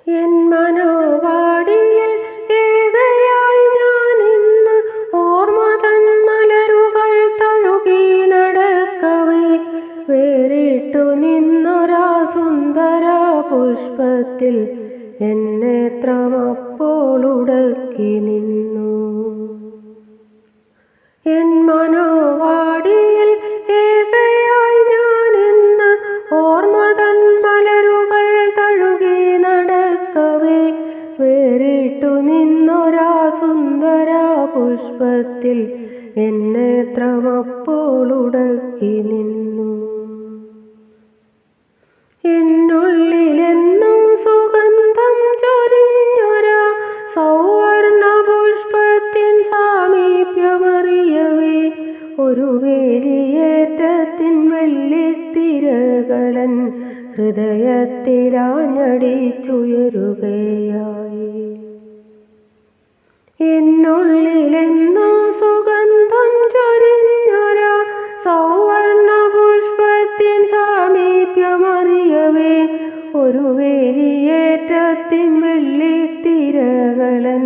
N മനോവാടിയിൽ ഏകയായി ഞാനിന്ന് ഓർമ്മ തൻ മലരുകൾ തഴുകി നടക്കവേ വേറിട്ടു നിന്നൊരാ സുന്ദര പുഷ്പത്തിൽ എൻ നേത്രമപ്പോൾ ഉടക്കി നിന്നു. എൻ മനോവാടിയിൽ ഏകയായി ഞാനിന്ന് ഓർമ്മ തൻ മലരുകൾ തഴുകി നടക്കവേ വേറിട്ടു നിന്നൊരാ സുന്ദര പുഷ്പത്തിൽ എൻ നേത്രമപ്പോൾ ഉടക്കി നിന്നു. എന്നുള്ളിലെന്നും സുഗന്ധം ചൊരിഞ്ഞൊരാ സൗവർണ പുഷ്പത്തിൻ സാമീപ്യമറിയവേ ഒരു വേലിയേറ്റത്തിൻ വെള്ളിത്തിരകളൻ ഹൃദയത്തിലാഞ്ഞടിച്ചുയരുകയായി. എന്നുള്ളിലെന്നും സുഗന്ധം ചൊരിഞ്ഞൊരാ സൗവർണ പുഷ്പത്തിൻ സാമീപ്യമറിയവേ ഒരു വേലിയേറ്റത്തിൻ വെള്ളിത്തിരകളൻ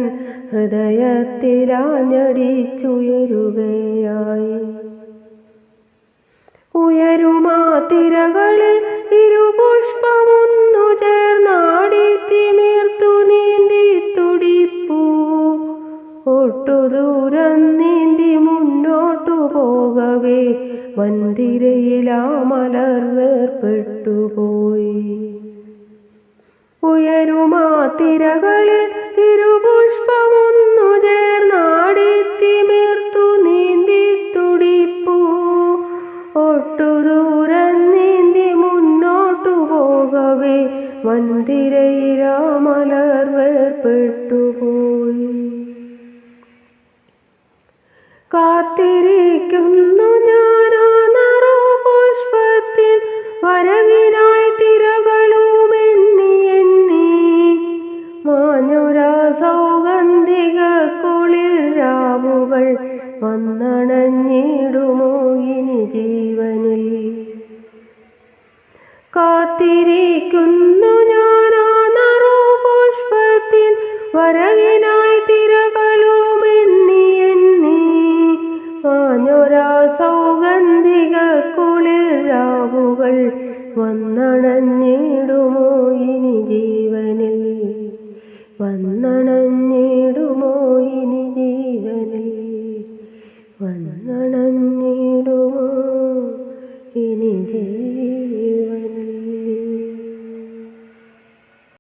ഹൃദയത്തിലാഞ്ഞടിച്ചുയരുകയായി. ഉയരുമാ തിരകളിൽ ഇരുപുഷ്പമൊന്നു ചേർന്നാടിത്തിമിർത്തു നീന്തി തുടിപ്പൂ ഒട്ടുദൂരം നീന്തി മുന്നോട്ടു പോകവേ വൻതിരയിലാ മലർ വേർപെട്ടുപോയി. ഉയരുമാ തിരകളിൽ ഇരുപുഷ്പമൊന്നു ചേർന്നാടിത്തിമിർത്തു നീന്തി തുടിപ്പൂ ഒട്ടുദൂരം നീന്തി മുന്നോട്ടു പോകവേ വൻതിരയിലാ മലർ വേർപെട്ടുപോയി. കാത്തിരിക്കുന്നു ഞാനാ നറുപുഷ്പത്തിൻ വരവിനായി തിരകളുമെണ്ണി എണ്ണി മാഞ്ഞൊരാ സൗഗന്ധിക കുളിർ രാവുകൾ വന്നണഞ്ഞിടുമോ ഇനി ജീവനിൽ. കാത്തിരിക്കുന്നു ഞാനാ നറുപുഷ്പത്തിൻ വരവിനായി തിരകളുമെണ്ണി എണ്ണി മാഞ്ഞൊരാ സൗഗന്ധിക കുളിർ രാവുകൾ വന്നണഞ്ഞിടുമോ ഇനി ജീവനിൽ വന്നണഞ്ഞിടുമോ